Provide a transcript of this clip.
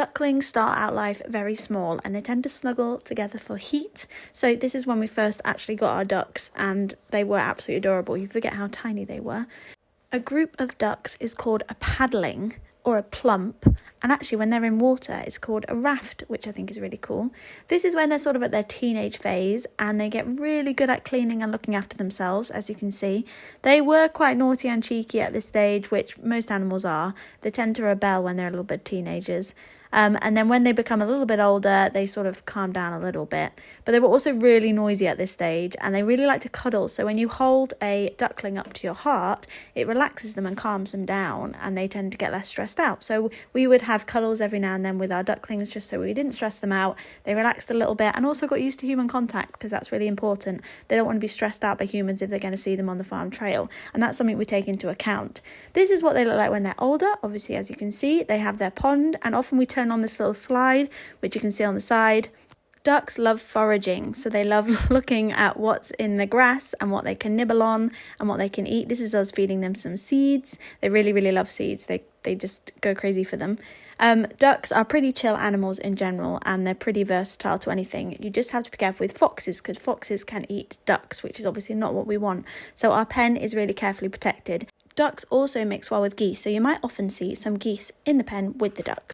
Ducklings start out life very small and they tend to snuggle together for heat. So this is when we first actually got our ducks and they were absolutely adorable. You forget how tiny they were. A group of ducks is called a paddling or a plump, and actually when they're in water it's called a raft, which I think is really cool. This is when they're sort of at their teenage phase and they get really good at cleaning and looking after themselves. As you can see, they were quite naughty and cheeky at this stage, which most animals are. They tend to rebel when they're a little bit teenagers. And then when they become a little bit older, they sort of calm down a little bit. But they were also really noisy at this stage and they really like to cuddle. So when you hold a duckling up to your heart, it relaxes them and calms them down and they tend to get less stressed out. So we would have cuddles every now and then with our ducklings just so we didn't stress them out. They relaxed a little bit and also got used to human contact because that's really important. They don't want to be stressed out by humans if they're going to see them on the farm trail. And that's something we take into account. This is what they look like when they're older. Obviously, as you can see, they have their pond and often we turn on this little slide, which you can see on the side. Ducks love foraging, so they love looking at what's in the grass and what they can nibble on and what they can eat. This is us feeding them some seeds. They really, really love seeds. They just go crazy for them. Ducks are pretty chill animals in general and they're pretty versatile to anything. You just have to be careful with foxes because foxes can eat ducks, which is obviously not what we want. So our pen is really carefully protected. Ducks also mix well with geese, so you might often see some geese in the pen with the ducks.